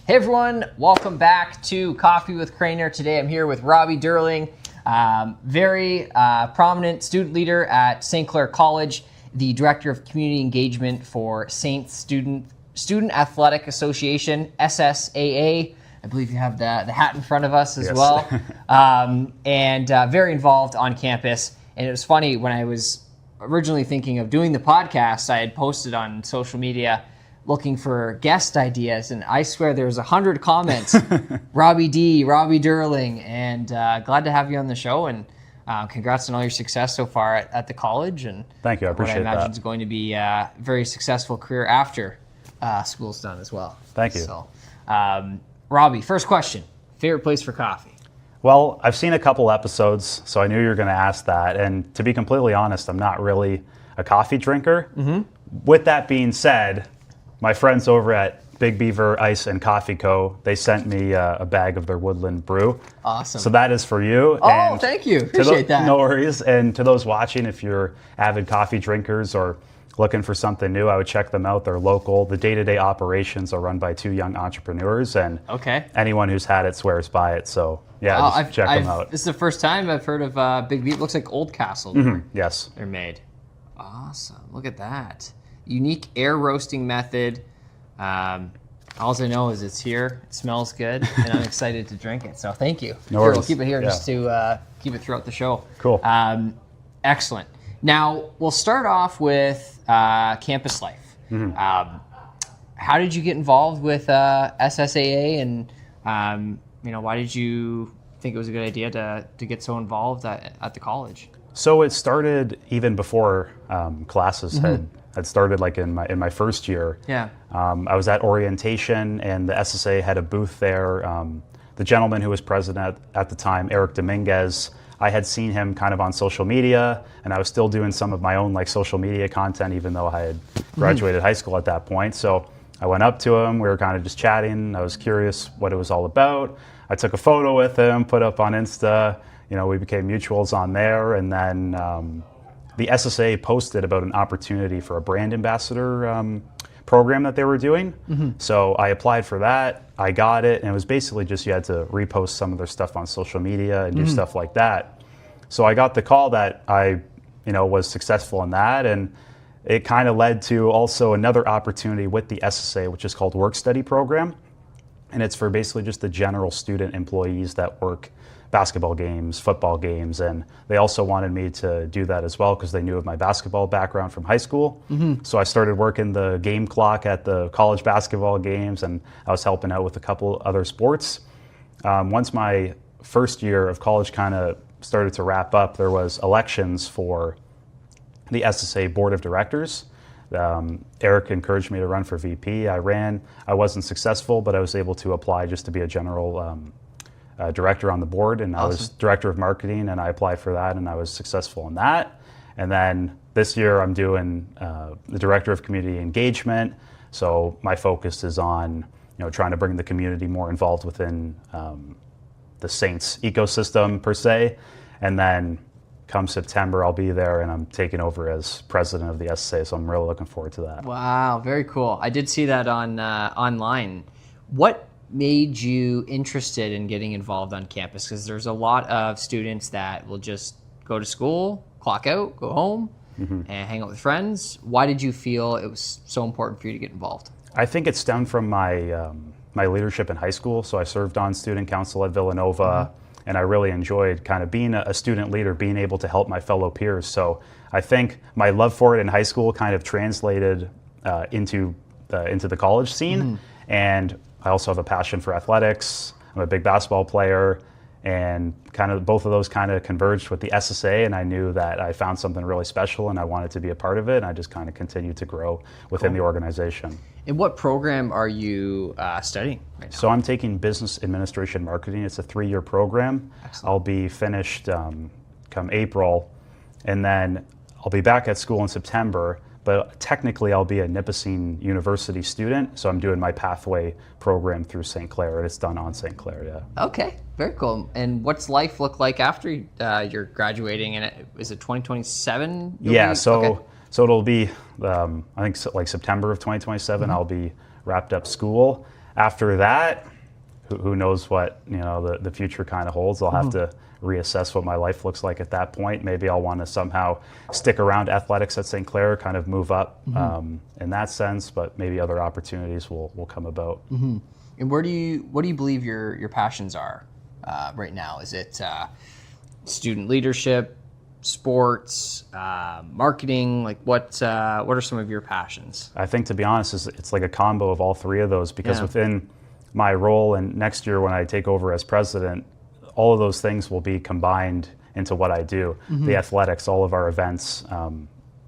Hey everyone, welcome back to Coffee with Crainer. Today I'm here with Robbie Durling, very prominent student leader at St. Clair College, the Director of Community Engagement for Saint Student Athletic Association, SSAA. I believe you have the hat in front of us as well. And very involved on campus. And it was funny, when I was originally thinking of doing the podcast, I had posted on social media looking for guest ideas, and I swear there was 100 comments. Robbie D, Robbie Durling, and glad to have you on the show, and congrats on all your success so far at the college. And thank you, I appreciate that. What I imagine is going to be a very successful career after school's done as well. Thank you. So, Robbie, first question, favorite place for coffee? Well, I've seen a couple episodes, so I knew you were going to ask that, and to be completely honest, I'm not really a coffee drinker. Mm-hmm. With that being said, my friends over at Big Beaver Ice and Coffee Co., they sent me a bag of their Woodland brew. Awesome. So that is for you. Oh, and thank you. Appreciate that. No worries. And to those watching, if you're avid coffee drinkers or looking for something new, I would check them out. They're local. The day-to-day operations are run by two young entrepreneurs, and anyone who's had it swears by it. So yeah, just check them out. This is the first time I've heard of Big Beaver. Looks like Old Castle. Mm-hmm. Yes. They're made. Awesome. Look at that. Unique air roasting method. All I know is it's here, it smells good, and I'm excited to drink it. So thank you. No worries. We'll keep it here just to keep it throughout the show. Cool. Excellent. Now, we'll start off with campus life. Mm-hmm. How did you get involved with SSAA, and why did you think it was a good idea to get so involved at the college? So it started even before classes had started, like in my first year. Yeah. I was at orientation, and the SSA had a booth there. The gentleman who was president at the time, Eric Dominguez, I had seen him kind of on social media, and I was still doing some of my own social media content, even though I had graduated high school at that point. So I went up to him, we were kind of just chatting. I was curious what it was all about. I took a photo with him, put up on Insta. We became mutuals on there, and then the SSA posted about an opportunity for a brand ambassador program that they were doing. Mm-hmm. So I applied for that. I got it, and it was basically just you had to repost some of their stuff on social media and do stuff like that. So I got the call that I, was successful in that, and it kind of led to also another opportunity with the SSA, which is called Work Study Program, and it's for basically just the general student employees that work basketball games, football games, and they also wanted me to do that as well because they knew of my basketball background from high school. Mm-hmm. So I started working the game clock at the college basketball games, and I was helping out with a couple other sports. Once my first year of college kind of started to wrap up, there was elections for the SSA Board of Directors. Eric encouraged me to run for VP. I ran. I wasn't successful, but I was able to apply just to be a general director on the board, and I was director of marketing, and I applied for that, and I was successful in that. And then this year I'm doing the director of community engagement. So my focus is on trying to bring the community more involved within the Saints ecosystem per se. And then come September I'll be there, and I'm taking over as president of the SSA. So I'm really looking forward to that. Wow, very cool. I did see that on online. What made you interested in getting involved on campus? Because there's a lot of students that will just go to school, clock out, go home, and hang out with friends. Why did you feel it was so important for you to get involved? I think it stemmed from my my leadership in high school. So I served on student council at Villanova, and I really enjoyed kind of being a student leader, being able to help my fellow peers. So I think my love for it in high school kind of translated into the college scene, and I also have a passion for athletics. I'm a big basketball player, and kind of both of those kind of converged with the SSA, and I knew that I found something really special and I wanted to be a part of it, and I just kind of continued to grow within the organization. And what program are you studying right now? So I'm taking business administration marketing. It's a 3-year program. Excellent. I'll be finished come April, and then I'll be back at school in September. But technically, I'll be a Nipissing University student, so I'm doing my pathway program through St. Clair, and it's done on St. Clair, yeah. Okay, very cool. And what's life look like after you're graduating? And is it 2027? Yeah, so it'll be, I think like September of 2027, I'll be wrapped up school. after that, who knows what the future kind of holds. I'll have to reassess what my life looks like at that point. Maybe I'll want to somehow stick around athletics at St. Clair, kind of move up in that sense, but maybe other opportunities will come about. And what do you believe your passions are right now? Is it student leadership, sports, marketing? Like what are some of your passions? I think, to be honest, it's like a combo of all three of those, because within my role, and next year when I take over as president, all of those things will be combined into what I do. The athletics, all of our events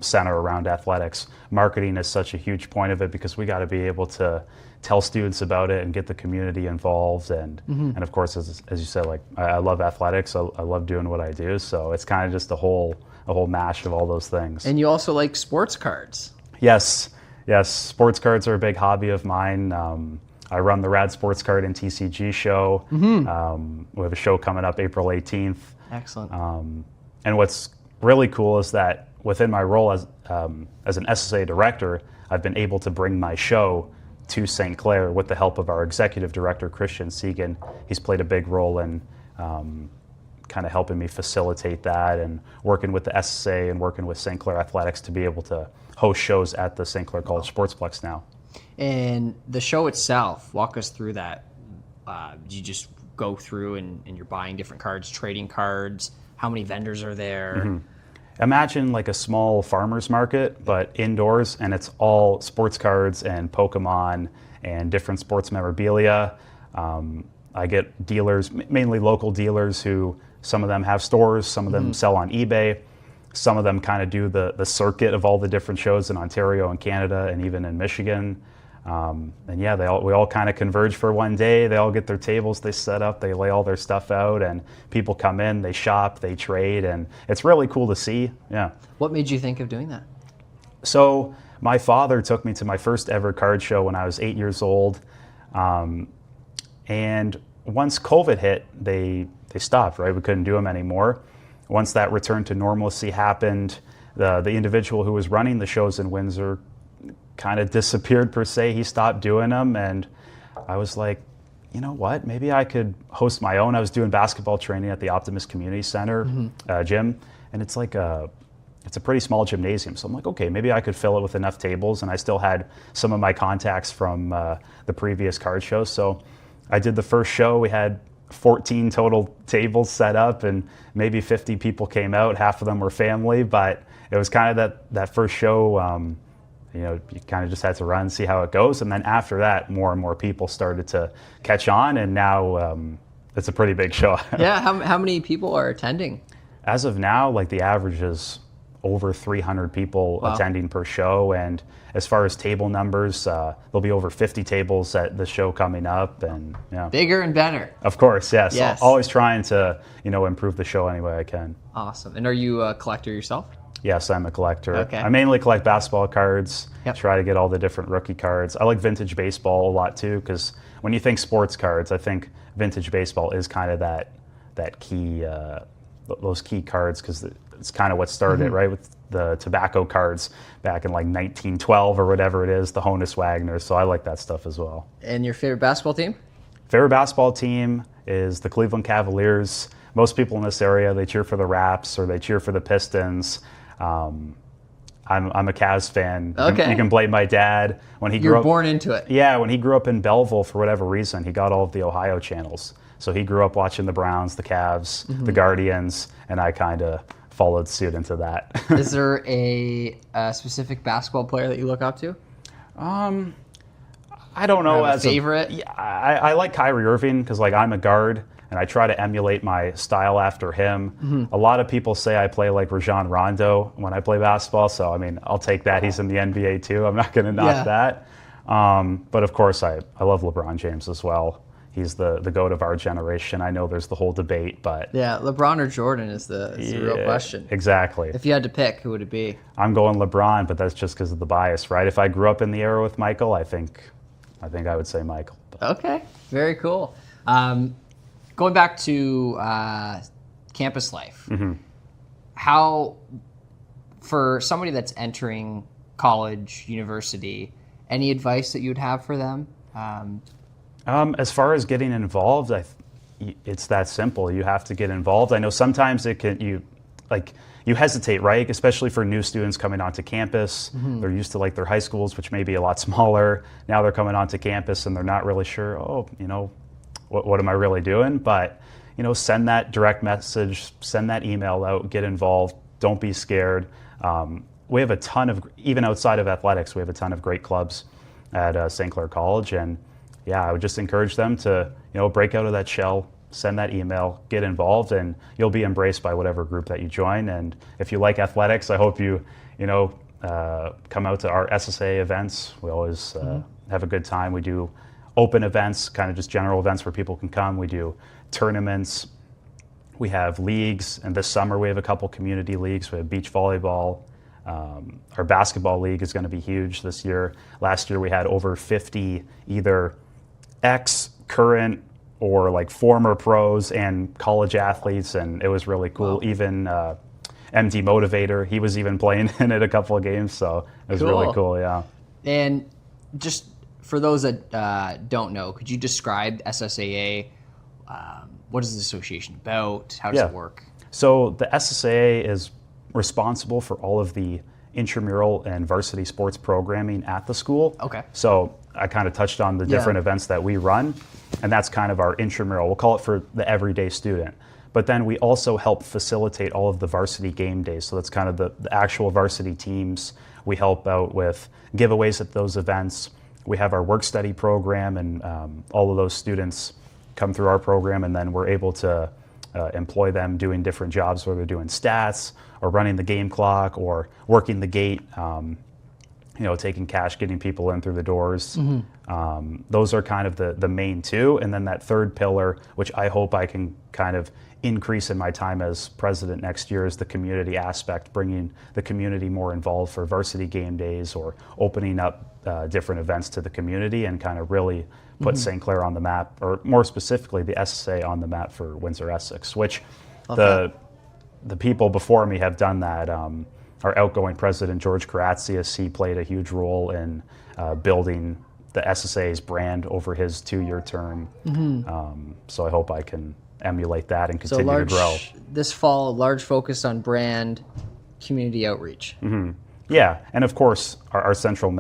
center around athletics. Marketing is such a huge point of it, because we got to be able to tell students about it and get the community involved. And of course, as you said, like I love athletics. I love doing what I do. So it's kind of just a whole mash of all those things. And you also like sports cards. Yes. Sports cards are a big hobby of mine. I run the Rad Sports Card and TCG show. We have a show coming up April 18th. Excellent. And what's really cool is that within my role as an SSAA director, I've been able to bring my show to St. Clair with the help of our executive director, Christian Segan. He's played a big role in kind of helping me facilitate that, and working with the SSAA and working with St. Clair Athletics to be able to host shows at the St. Clair College Sportsplex now. And the show itself, walk us through that. Do you just go through and you're buying different cards, trading cards? How many vendors are there? Imagine like a small farmer's market, but indoors, and it's all sports cards and Pokemon and different sports memorabilia. I get dealers, mainly local dealers, who some of them have stores, some of them sell on eBay. Some of them kind of do the circuit of all the different shows in Ontario and Canada and even in Michigan. And yeah, we all kind of converge for one day. They all get their tables, they set up, they lay all their stuff out, and people come in, they shop, they trade, and it's really cool to see. Yeah. What made you think of doing that? So my father took me to my first ever card show when I was 8 years old. And once COVID hit, they stopped, right? We couldn't do them anymore. Once that return to normalcy happened, the individual who was running the shows in Windsor kind of disappeared, per se. He stopped doing them, and I was like, you know what? Maybe I could host my own. I was doing basketball training at the Optimist Community Center gym, and it's a pretty small gymnasium. So I'm like, okay, maybe I could fill it with enough tables, and I still had some of my contacts from the previous card shows. So I did the first show. We had 14 total tables set up, and maybe 50 people came out. Half of them were family, but it was kind of that first show, you kind of just had to run, see how it goes. And then after that, more and more people started to catch on, and now it's a pretty big show. Yeah, how many people are attending? As of now, like the average is over 300 people attending per show. And as far as table numbers, there'll be over 50 tables at the show coming up. And yeah, bigger and better. Of course, yes. Always trying to improve the show any way I can. Awesome. And are you a collector yourself? Yes, I'm a collector. Okay. I mainly collect basketball cards. Yep. Try to get all the different rookie cards. I like vintage baseball a lot too, because when you think sports cards, I think vintage baseball is kind of that key, those key cards, because it's kind of what started it, right? With the tobacco cards back in like 1912 or whatever it is, the Honus Wagner. So I like that stuff as well. And your favorite basketball team? Favorite basketball team is the Cleveland Cavaliers. Most people in this area, they cheer for the Raps or they cheer for the Pistons. I'm a Cavs fan. Okay. You can blame my dad. When he grew up, you're born into it. Yeah, when he grew up in Belleville, for whatever reason, he got all of the Ohio channels. So he grew up watching the Browns, the Cavs, the Guardians, and I kind of followed suit into that. Is there a specific basketball player that you look up to? I don't know. As a favorite? I like Kyrie Irving, because like I'm a guard, and I try to emulate my style after him. A lot of people say I play like Rajon Rondo when I play basketball, so I mean, I'll take that. He's in the NBA too. I'm not going to knock that. But of course, I love LeBron James as well. He's the GOAT of our generation. I know there's the whole debate, but yeah, LeBron or Jordan is the real question. Exactly. If you had to pick, who would it be? I'm going LeBron, but that's just because of the bias, right? If I grew up in the era with Michael, I think I would say Michael. Okay, very cool. Going back to campus life, how, for somebody that's entering college, university, any advice that you would have for them? As far as getting involved, it's that simple. You have to get involved. I know sometimes you hesitate, right? Especially for new students coming onto campus. They're used to like their high schools, which may be a lot smaller. Now they're coming onto campus and they're not really sure, what am I really doing? But, send that direct message, send that email out, get involved. Don't be scared. We have a ton of, even outside of athletics, we have a ton of great clubs at St. Clair College. And yeah, I would just encourage them to, break out of that shell, send that email, get involved, and you'll be embraced by whatever group that you join. And if you like athletics, I hope you come out to our SSAA events. We always have a good time. We do open events, kind of just general events where people can come. We do tournaments. We have leagues, and this summer we have a couple community leagues. We have beach volleyball. Our basketball league is going to be huge this year. Last year we had over 50 either current, or like former pros and college athletes, and it was really cool. Wow. Even MD Motivator, he was even playing in it a couple of games, so it was really cool, yeah. And just for those that don't know, could you describe SSAA? What is the association about? How does it work? So the SSAA is responsible for all of the intramural and varsity sports programming at the school. Okay. So I kind of touched on the different events that we run, and that's kind of our intramural. We'll call it for the everyday student. But then we also help facilitate all of the varsity game days. So that's kind of the actual varsity teams. We help out with giveaways at those events. We have our work study program, and all of those students come through our program, and then we're able to employ them doing different jobs, whether they're doing stats or running the game clock or working the gate, taking cash, getting people in through the doors. Those are kind of the main two. And then that third pillar, which I hope I can kind of increase in my time as president next year, is the community aspect, bringing the community more involved for varsity game days or opening up different events to the community and kind of really put St. Clair on the map, or more specifically the SSA on the map for Windsor-Essex, which the people before me have done that. Our outgoing president, George Karatsias, he played a huge role in building the SSA's brand over his 2-year term. So I hope I can emulate that and continue to grow. This fall, large focus on brand, community outreach. Yeah, and of course, our central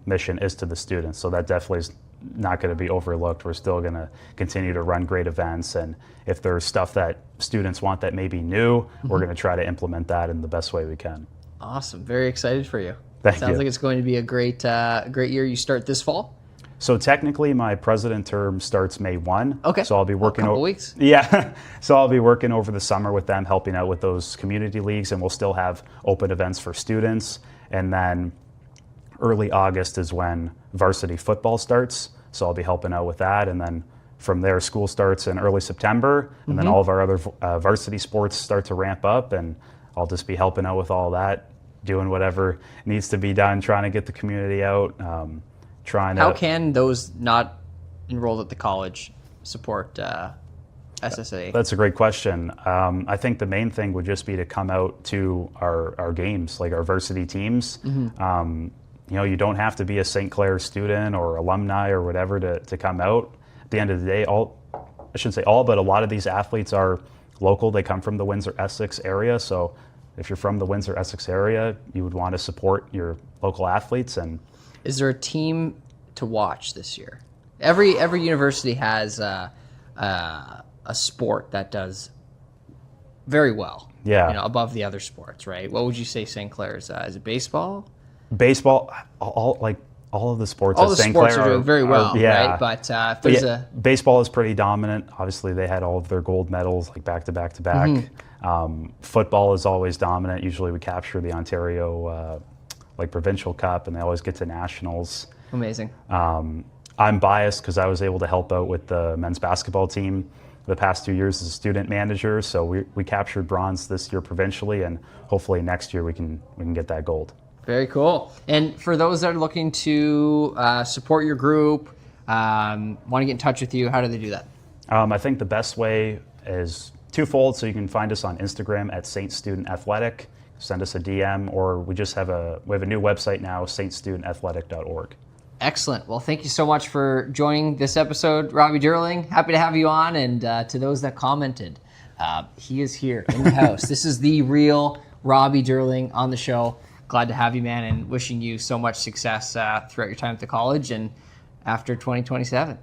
mission is to the students, so that definitely is not going to be overlooked. We're still going to continue to run great events, and if there's stuff that students want that may be new, we're going to try to implement that in the best way we can. Awesome. Very excited for you. Thank you. Sounds like it's going to be a great year. You start this fall? So technically, my president term starts May 1. Okay. So I'll be working a couple weeks. Yeah. So I'll be working over the summer with them, helping out with those community leagues, and we'll still have open events for students. And then early August is when varsity football starts. So I'll be helping out with that. And then from there, school starts in early September. And then all of our other varsity sports start to ramp up. And I'll just be helping out with all that, doing whatever needs to be done, trying to get the community out. How can those not enrolled at the college support SSA? That's a great question. I think the main thing would just be to come out to our games, like our varsity teams. You don't have to be a St. Clair student or alumni or whatever to come out. At the end of the day, but a lot of these athletes are local. They come from the Windsor-Essex area. So if you're from the Windsor-Essex area, you would want to support your local athletes. And is there a team to watch this year? Every university has a sport that does very well. Yeah. Above the other sports, right? What would you say St. Clair's? Is it baseball? Baseball, all of the sports at St. Clair are doing very well, right? But if there's baseball is pretty dominant. Obviously, they had all of their gold medals like back to back to back. Football is always dominant. Usually, we capture the Ontario provincial cup, and they always get to nationals. Amazing. I'm biased because I was able to help out with the men's basketball team the past 2 years as a student manager. So we captured bronze this year provincially, and hopefully next year we can get that gold. Very cool. And for those that are looking to support your group, want to get in touch with you, how do they do that? I think the best way is twofold. So you can find us on Instagram at Saint Student Athletic. Send us a DM, or we have a new website now, saintstudentathletic.org. Excellent. Well, thank you so much for joining this episode, Robbie Durling. Happy to have you on. And to those that commented, he is here in the house. This is the real Robbie Durling on the show. Glad to have you, man, and wishing you so much success throughout your time at the college and after 2027.